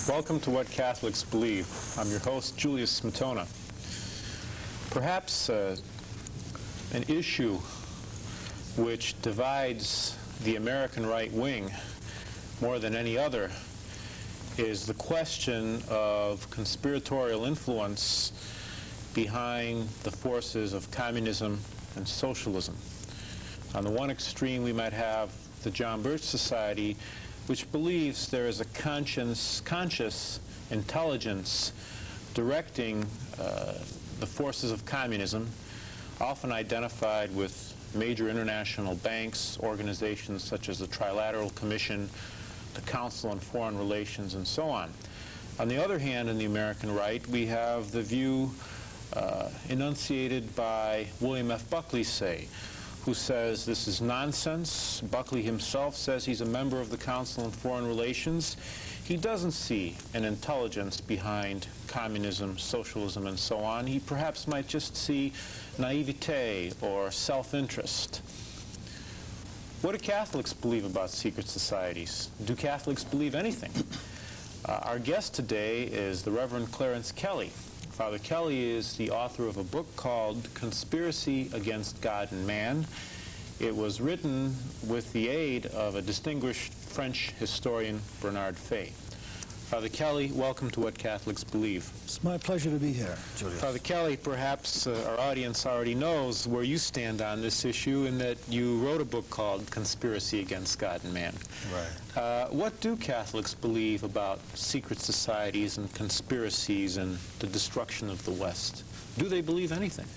Welcome to What Catholics Believe. I'm your host, Julius Smetona. Perhaps an issue which divides the American right wing more than any other is the question of conspiratorial influence behind the forces of communism and socialism. On the one extreme, we might have the John Birch Society, which believes there is a conscious intelligence directing the forces of communism, often identified with major international banks, organizations such as the Trilateral Commission, the Council on Foreign Relations, and so on. On the other hand, in the American right, we have the view enunciated by William F. Buckley, who says this is nonsense. Buckley himself says he's a member of the Council on Foreign Relations. He doesn't see an intelligence behind communism, socialism, and so on. He perhaps might just see naivete or self-interest. What do Catholics believe about secret societies? Do Catholics believe anything? Our guest today is the Reverend Clarence Kelly. Father Kelly is the author of a book called Conspiracy Against God and Man. It was written with the aid of a distinguished French historian, Bernard Fay. Father Kelly, welcome to What Catholics Believe. It's my pleasure to be here, Julius. Father Kelly, perhaps our audience already knows where you stand on this issue, in that you wrote a book called Conspiracy Against God and Man. Right. What do Catholics believe about secret societies and conspiracies and the destruction of the West? Do they believe anything?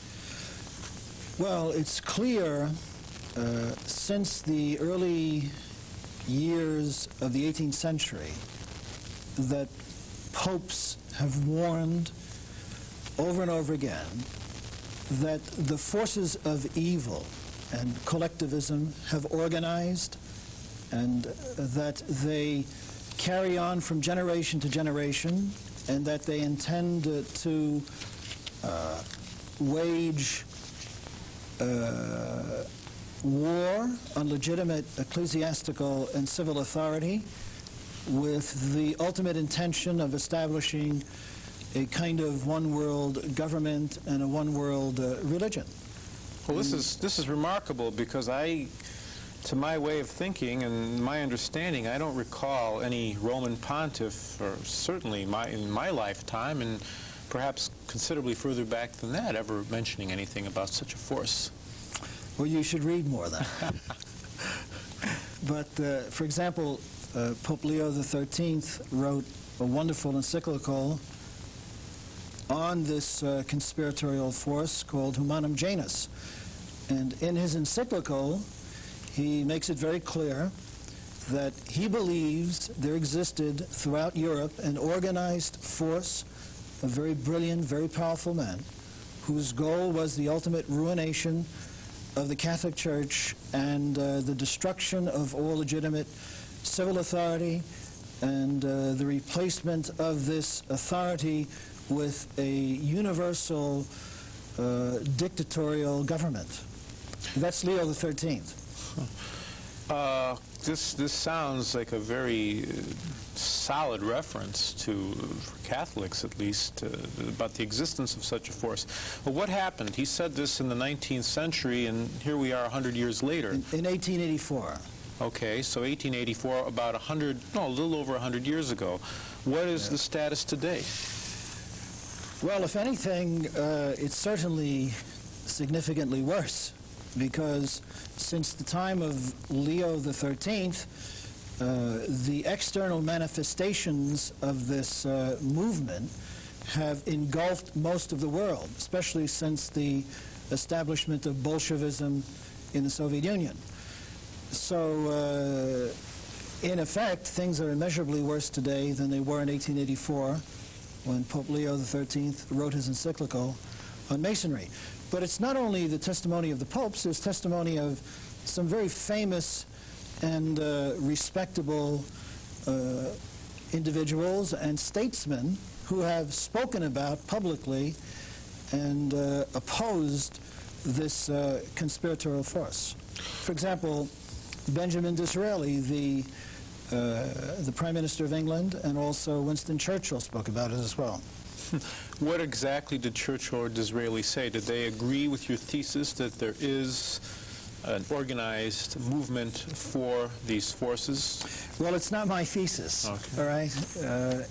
Well, it's clear since the early years of the 18th century that popes have warned over and over again that the forces of evil and collectivism have organized, and that they carry on from generation to generation, and that they intend to wage war on legitimate ecclesiastical and civil authority, with the ultimate intention of establishing a kind of one-world government and a one-world religion. Well, this is remarkable, because to my way of thinking and my understanding, I don't recall any Roman pontiff, or certainly in my lifetime, and perhaps considerably further back than that, ever mentioning anything about such a force. Well, you should read more then. But, for example, Pope Leo XIII wrote a wonderful encyclical on this conspiratorial force called Humanum Janus. And in his encyclical, he makes it very clear that he believes there existed throughout Europe an organized force of very brilliant, very powerful men, whose goal was the ultimate ruination of the Catholic Church and the destruction of all legitimate civil authority, and the replacement of this authority with a universal dictatorial government. That's Leo XIII. This sounds like a very solid reference for Catholics at least, about the existence of such a force. Well, what happened? He said this in the 19th century, and here we are 100 years later. In 1884. Okay, so 1884, about a little over 100 years ago. What is the status today? Well, if anything, it's certainly significantly worse, because since the time of Leo XIII, the external manifestations of this movement have engulfed most of the world, especially since the establishment of Bolshevism in the Soviet Union. So, in effect, things are immeasurably worse today than they were in 1884, when Pope Leo XIII wrote his encyclical on Masonry. But it's not only the testimony of the popes, it's testimony of some very famous and respectable individuals and statesmen who have spoken about publicly and opposed this conspiratorial force. For example, Benjamin Disraeli, the the Prime Minister of England, and also Winston Churchill spoke about it as well. What exactly did Churchill or Disraeli say? Did they agree with your thesis that there is an organized movement for these forces? Well, it's not my thesis, okay. All right?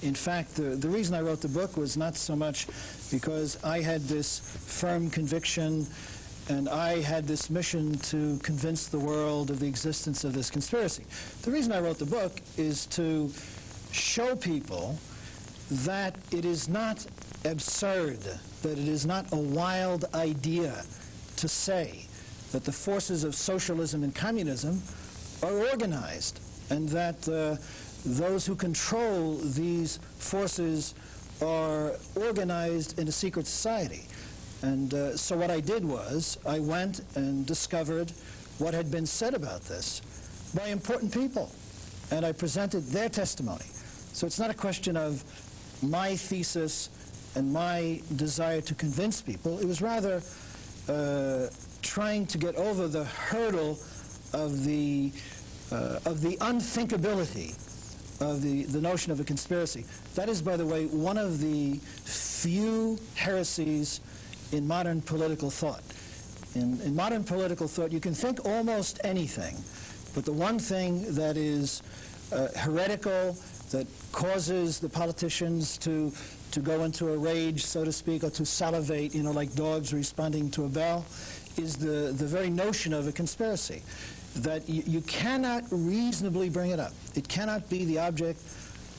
In fact, the reason I wrote the book was not so much because I had this firm conviction and I had this mission to convince the world of the existence of this conspiracy. The reason I wrote the book is to show people that it is not absurd, that it is not a wild idea to say that the forces of socialism and communism are organized, and that those who control these forces are organized in a secret society. And so what I did was I went and discovered what had been said about this by important people, and I presented their testimony. So it's not a question of my thesis and my desire to convince people. It was rather trying to get over the hurdle of the unthinkability of the notion of a conspiracy. That is, by the way, one of the few heresies in modern political thought. In modern political thought, you can think almost anything, but the one thing that is heretical, that causes the politicians to go into a rage, so to speak, or to salivate, you know, like dogs responding to a bell, is the very notion of a conspiracy. That you cannot reasonably bring it up. It cannot be the object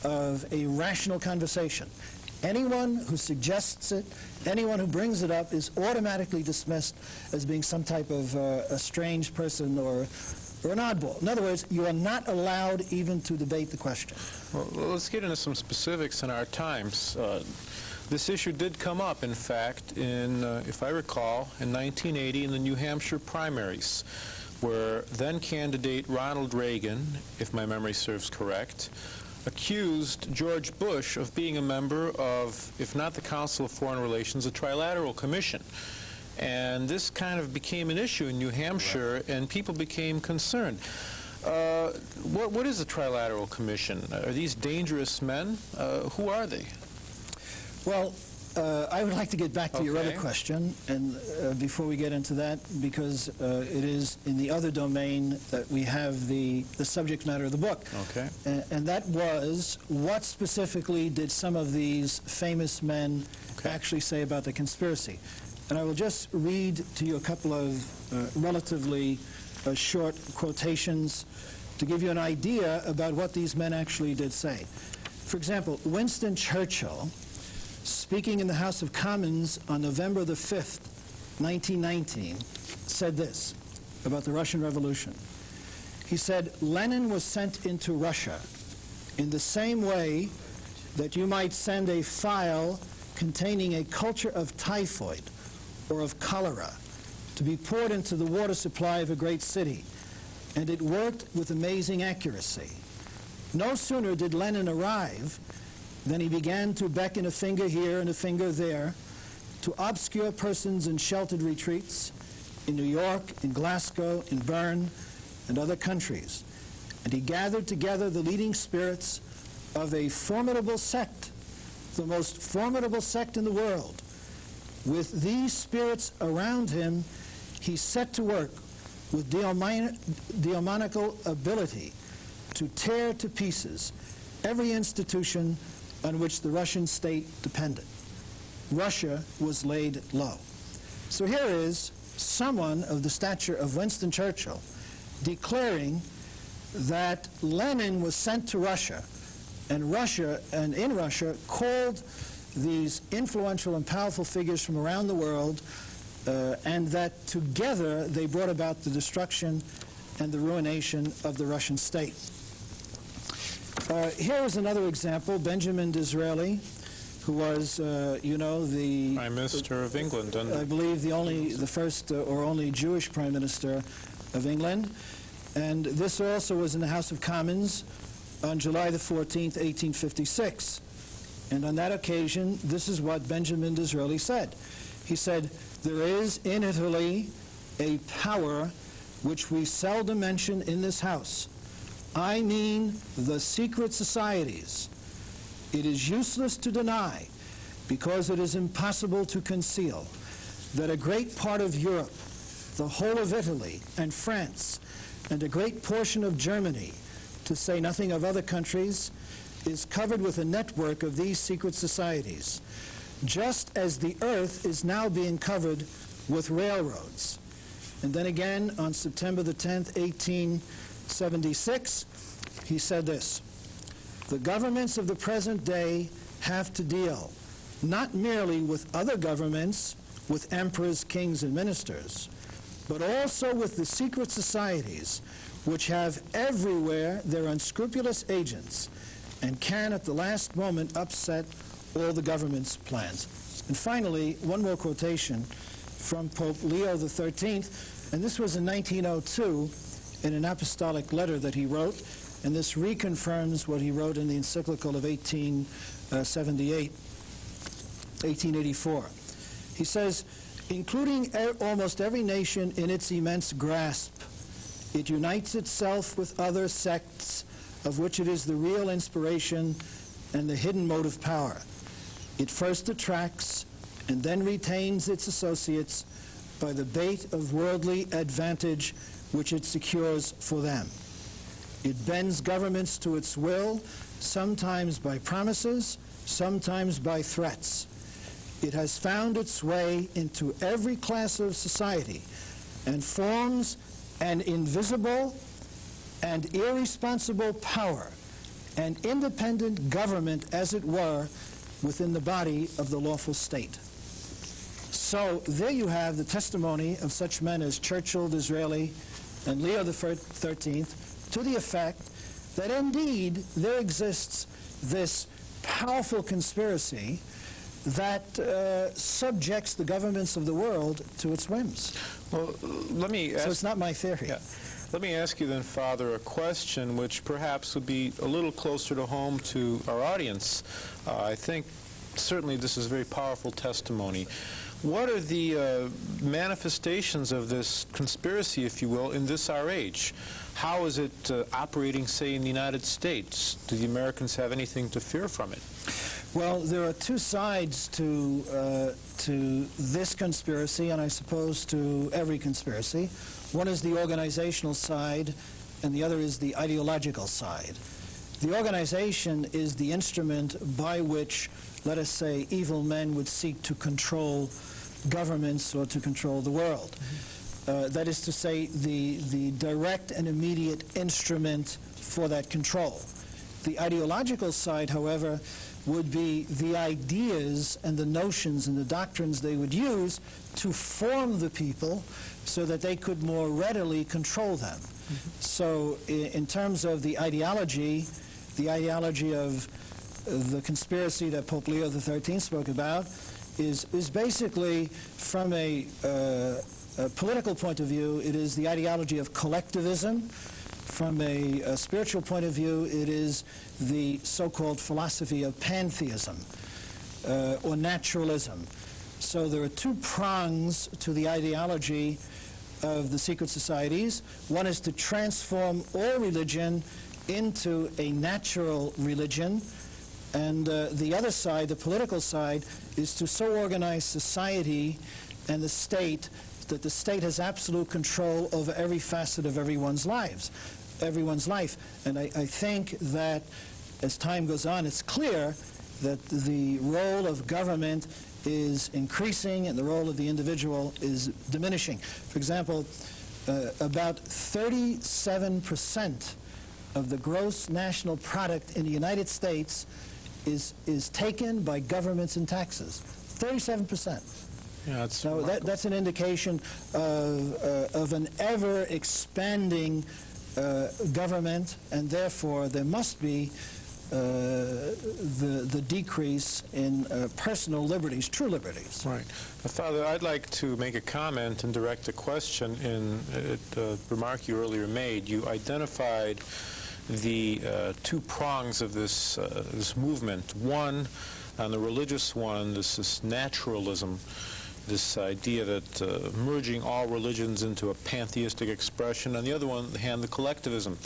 of a rational conversation. Anyone who suggests it, anyone who brings it up is automatically dismissed as being some type of a strange person or an oddball. In other words, you are not allowed even to debate the question. Well, let's get into some specifics in our times. This issue did come up, in fact, in, if I recall, in 1980 in the New Hampshire primaries, where then-candidate Ronald Reagan, if my memory serves correct, accused George Bush of being a member of, if not the Council of Foreign Relations, the Trilateral Commission. And this kind of became an issue in New Hampshire, and people became concerned. What is the Trilateral Commission? Are these dangerous men? Who are they? Well, I would like to get back to your other question, and before we get into that, because it is in the other domain that we have the subject matter of the book. Okay. And that was, what specifically did some of these famous men actually say about the conspiracy? And I will just read to you a couple of relatively short quotations to give you an idea about what these men actually did say. For example, Winston Churchill, speaking in the House of Commons on November the 5th, 1919, said this about the Russian Revolution. He said, "Lenin was sent into Russia in the same way that you might send a file containing a culture of typhoid or of cholera to be poured into the water supply of a great city, and it worked with amazing accuracy. No sooner did Lenin arrive than he began to beckon a finger here and a finger there to obscure persons in sheltered retreats in New York, in Glasgow, in Bern, and other countries. And he gathered together the leading spirits of a formidable sect, the most formidable sect in the world. With these spirits around him, he set to work with demoniacal ability to tear to pieces every institution on which the Russian state depended. Russia was laid low." So here is someone of the stature of Winston Churchill declaring that Lenin was sent to Russia, and in Russia called these influential and powerful figures from around the world, and that together they brought about the destruction and the ruination of the Russian state. Here is another example, Benjamin Disraeli, who was, you know, the Prime Minister of England. I believe the first or only Jewish Prime Minister of England. And this also was in the House of Commons on July the 14th, 1856. And on that occasion, this is what Benjamin Disraeli said. He said, "There is in Italy a power which we seldom mention in this House, I mean the secret societies. It is useless to deny, because it is impossible to conceal, that a great part of Europe, the whole of Italy and France, and a great portion of Germany, to say nothing of other countries, is covered with a network of these secret societies, just as the earth is now being covered with railroads. And then again, on September the 10th, 1876, he said this: the governments of the present day have to deal not merely with other governments, with emperors, kings, and ministers, but also with the secret societies, which have everywhere their unscrupulous agents and can at the last moment upset all the government's plans. And finally, one more quotation from Pope Leo XIII, and this was in 1902 in an apostolic letter that he wrote, and this reconfirms what he wrote in the encyclical of 1884. He says, including almost every nation in its immense grasp, it unites itself with other sects of which it is the real inspiration and the hidden motive power. It first attracts and then retains its associates by the bait of worldly advantage which it secures for them. It bends governments to its will, sometimes by promises, sometimes by threats. It has found its way into every class of society and forms an invisible and irresponsible power, an independent government, as it were, within the body of the lawful state. So there you have the testimony of such men as Churchill, Disraeli, and Leo XIII, to the effect that indeed there exists this powerful conspiracy that subjects the governments of the world to its whims. Well, let me ask, so it's not my theory. Yeah. Let me ask you then, Father, a question which perhaps would be a little closer to home to our audience. I think certainly this is very powerful testimony. What are the manifestations of this conspiracy, if you will, in this our age? How is it operating, say, in the United States? Do the Americans have anything to fear from it? Well, there are two sides to this conspiracy, and I suppose to every conspiracy. One is the organizational side, and the other is the ideological side. The organization is the instrument by which, let us say, evil men would seek to control governments or to control the world. That is to say, the direct and immediate instrument for that control. The ideological side, however, would be the ideas and the notions and the doctrines they would use to form the people so that they could more readily control them. So in terms of the ideology of the conspiracy that Pope Leo XIII spoke about is basically, from a political point of view, it is the ideology of collectivism. From a spiritual point of view, it is the so-called philosophy of pantheism or naturalism. So there are two prongs to the ideology of the secret societies. One is to transform all religion into a natural religion, and the other side, the political side, is to so organize society and the state that the state has absolute control over every facet of everyone's life. And I think that as time goes on, it's clear that the role of government is increasing and the role of the individual is diminishing. For example, about 37% of the gross national product in the United States is taken by governments and taxes. 37%. Yeah, so that's an indication of an ever-expanding government, and therefore there must be the decrease in personal liberties, true liberties. Right. Father, I'd like to make a comment and direct a question in a remark you earlier made. You identified the two prongs of this this movement. One, on the religious one, this naturalism. this idea that merging all religions into a pantheistic expression, on the other one hand, the collectivism.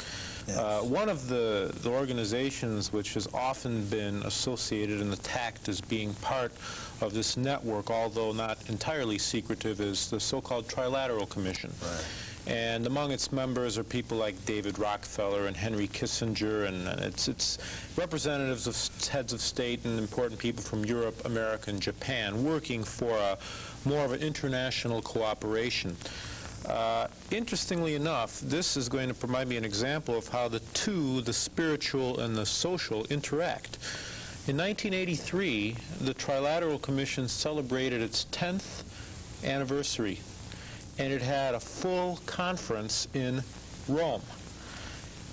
Yes. One of the organizations which has often been associated and attacked as being part of this network, although not entirely secretive, is the so-called Trilateral Commission. Right. And among its members are people like David Rockefeller and Henry Kissinger, and it's representatives of heads of state and important people from Europe, America, and Japan working for more of an international cooperation. Interestingly enough, this is going to provide me an example of how the two, the spiritual and the social, interact. In 1983, the Trilateral Commission celebrated its 10th anniversary, and it had a full conference in Rome.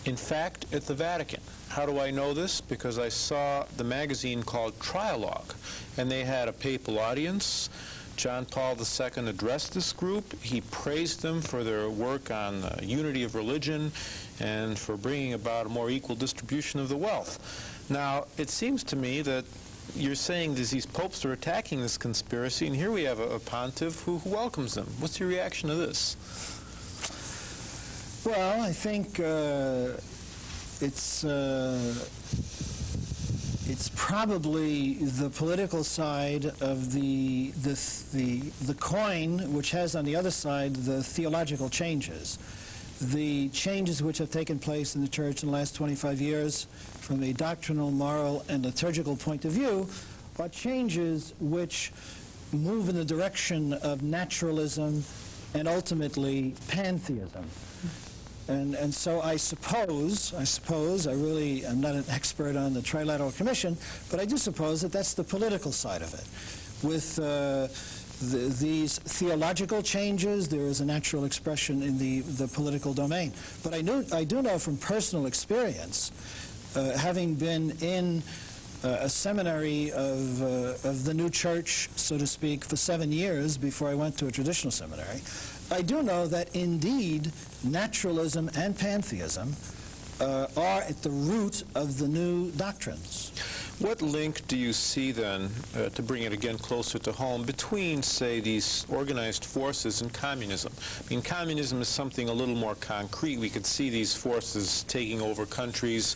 In fact, at the Vatican. How do I know this? Because I saw the magazine called Trialogue, and they had a papal audience. John Paul II addressed this group. He praised them for their work on the unity of religion and for bringing about a more equal distribution of the wealth. Now, it seems to me that you're saying that these popes are attacking this conspiracy, and here we have a pontiff who welcomes them. What's your reaction to this? Well, I think it's probably the political side of the coin, which has on the other side the theological changes. The changes which have taken place in the Church in the last 25 years from a doctrinal, moral, and liturgical point of view are changes which move in the direction of naturalism and ultimately pantheism. And so I suppose, I really am not an expert on the Trilateral Commission, but I do suppose that that's the political side of it. With these theological changes, there is a natural expression in the political domain. But I do know from personal experience, having been in a seminary of the new church, so to speak, for 7 years before I went to a traditional seminary, I do know that indeed naturalism and pantheism are at the root of the new doctrines. What link do you see then, to bring it again closer to home, between, say, these organized forces and communism? I mean, communism is something a little more concrete. We could see these forces taking over countries,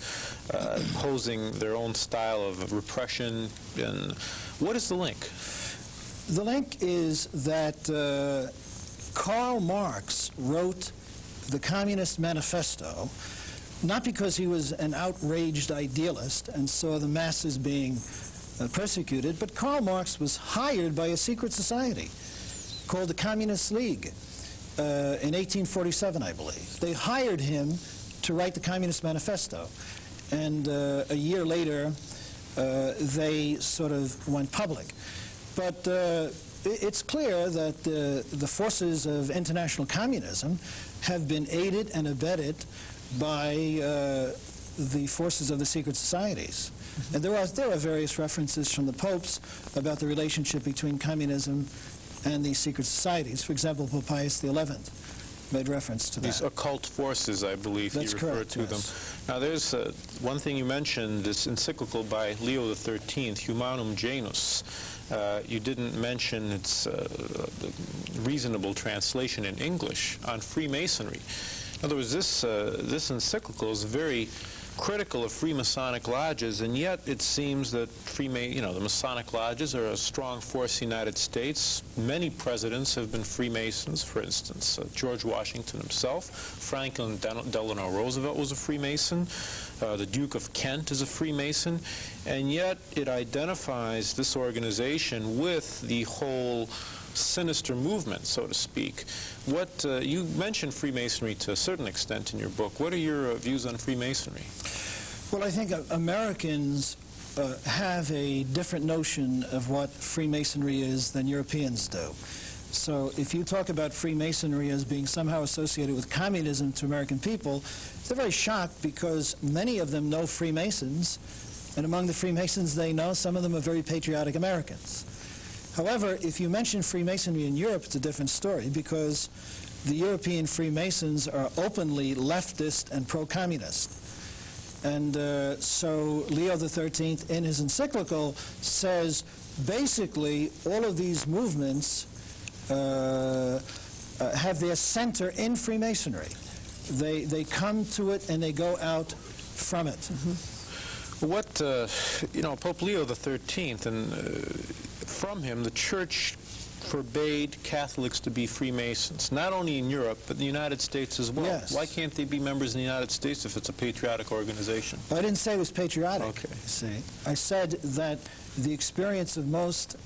posing their own style of repression. And what is the link? The link is that Karl Marx wrote the Communist Manifesto not because he was an outraged idealist and saw the masses being persecuted, but Karl Marx was hired by a secret society called the Communist League in 1847, I believe. They hired him to write the Communist Manifesto, and a year later they sort of went public. But it's clear that the forces of international communism have been aided and abetted by the forces of the secret societies. And there are various references from the popes about the relationship between communism and these secret societies. For example, Pope Pius XI made reference to that. These occult forces, I believe you refer to them. Now, there's one thing you mentioned, this encyclical by Leo XIII, Humanum Genus. You didn't mention its reasonable translation in English on Freemasonry. In other words, this encyclical is very critical of Freemasonic lodges, and yet it seems that the Masonic lodges are a strong force in the United States. Many presidents have been Freemasons, for instance, George Washington himself. Franklin Delano Roosevelt was a Freemason. The Duke of Kent is a Freemason. And yet it identifies this organization with the whole sinister movement, so to speak. You mentioned Freemasonry to a certain extent in your book. What are your views on Freemasonry? Well, I think Americans have a different notion of what Freemasonry is than Europeans do. So if you talk about Freemasonry as being somehow associated with communism to American people, they're very shocked because many of them know Freemasons, and among the Freemasons they know, some of them are very patriotic Americans. However, if you mention Freemasonry in Europe, it's a different story because the European Freemasons are openly leftist and pro-communist. And so Leo XIII, in his encyclical, says basically all of these movements have their center in Freemasonry. They come to it and they go out from it. What, Pope Leo XIII, and from him, the Church forbade Catholics to be Freemasons, not only in Europe, but in the United States as well. Yes. Why can't they be members in the United States if it's a patriotic organization? I didn't say it was patriotic. Okay. See, I said that the experience of most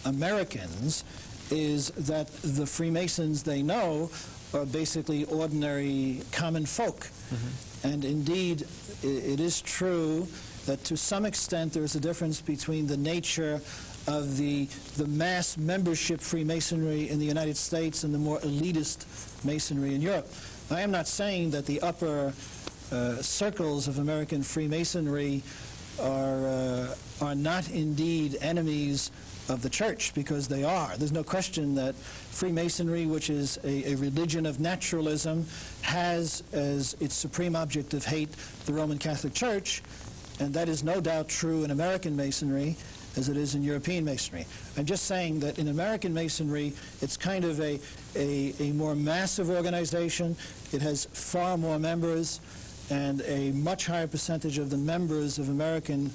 Americans is that the Freemasons they know are basically ordinary common folk. And indeed, it is true that to some extent there is a difference between the nature of the mass membership Freemasonry in the United States and the more elitist Masonry in Europe. I am not saying that the upper circles of American Freemasonry are not indeed enemies of the Church, because they are. There's no question that Freemasonry, which is a religion of naturalism, has as its supreme object of hate the Roman Catholic Church, and that is no doubt true in American Masonry as it is in European Masonry. I'm just saying that in American Masonry, it's kind of a more massive organization. It has far more members, and a much higher percentage of the members of American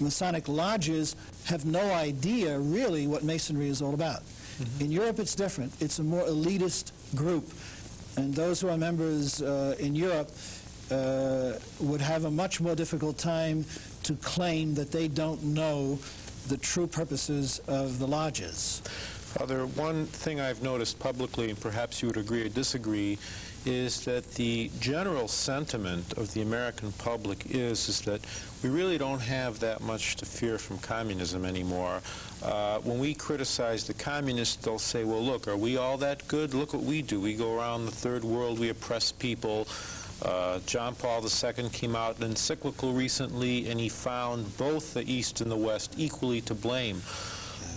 Masonic lodges have no idea really what Masonry is all about. In Europe it's different. It's a more elitist group, and those who are members in Europe would have a much more difficult time to claim that they don't know the true purposes of the lodges. Father, one thing I've noticed publicly, and perhaps you would agree or disagree, is that the general sentiment of the American public is that we really don't have that much to fear from communism anymore. When we criticize the communists, they'll say, well, look, are we all that good? Look what we do. We go around the third world, we oppress people. John Paul II came out an encyclical recently, and he found both the East and the West equally to blame.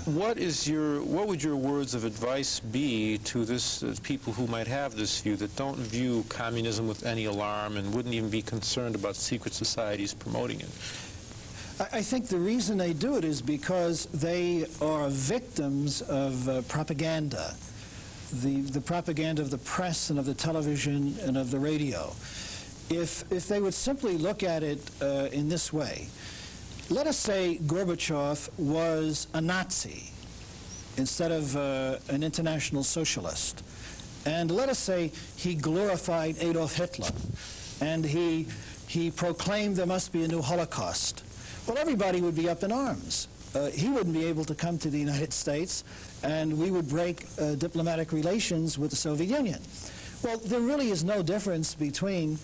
What would your words of advice be to this people who might have this view, that don't view communism with any alarm and wouldn't even be concerned about secret societies promoting it? I think the reason they do it is because they are victims of propaganda, the propaganda of the press and of the television and of the radio. If they would simply look at it in this way, let us say Gorbachev was a Nazi instead of an international socialist. And let us say he glorified Adolf Hitler, and he proclaimed there must be a new Holocaust. Well, everybody would be up in arms. He wouldn't be able to come to the United States, and we would break diplomatic relations with the Soviet Union. Well, there really is no difference between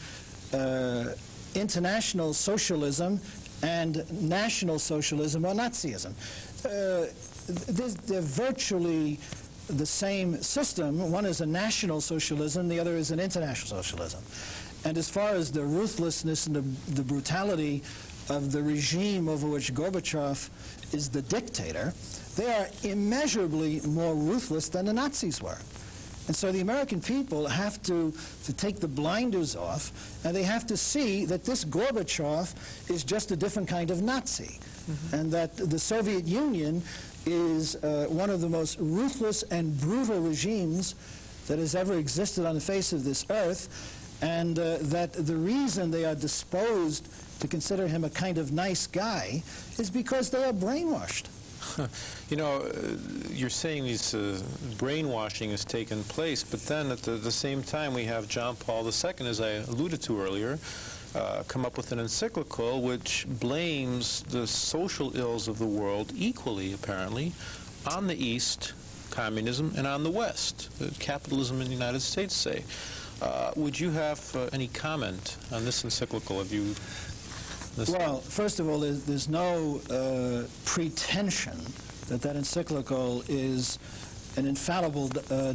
international socialism and National Socialism or Nazism. They're virtually the same system. One is a National Socialism, the other is an International Socialism. And as far as the ruthlessness and the brutality of the regime over which Gorbachev is the dictator, they are immeasurably more ruthless than the Nazis were. And so the American people have to take the blinders off, and they have to see that this Gorbachev is just a different kind of Nazi, and that the Soviet Union is one of the most ruthless and brutal regimes that has ever existed on the face of this earth, and that the reason they are disposed to consider him a kind of nice guy is because they are brainwashed. You know, you're saying these brainwashing has taken place, but then at the same time we have John Paul II, as I alluded to earlier, come up with an encyclical which blames the social ills of the world equally, apparently, on the East, communism, and on the West, capitalism in the United States, say. Would you have any comment on this encyclical? Have you listened? Well, first of all, there's no pretension that encyclical is an infallible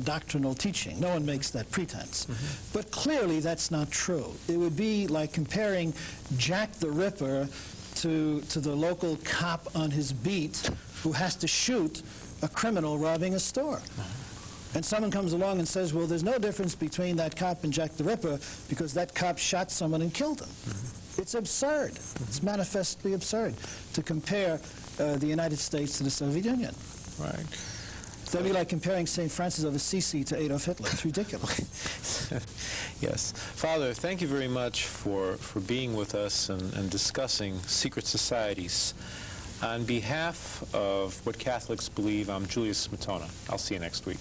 doctrinal teaching. No one makes that pretense. But clearly that's not true. It would be like comparing Jack the Ripper to the local cop on his beat who has to shoot a criminal robbing a store. And someone comes along and says, well, there's no difference between that cop and Jack the Ripper because that cop shot someone and killed him. It's absurd. It's manifestly absurd to compare the United States to the Soviet Union. Right. That'd be like comparing St. Francis of Assisi to Adolf Hitler. It's ridiculous. Yes. Father, thank you very much for being with us and discussing secret societies. On behalf of What Catholics Believe, I'm Julius Smetona. I'll see you next week.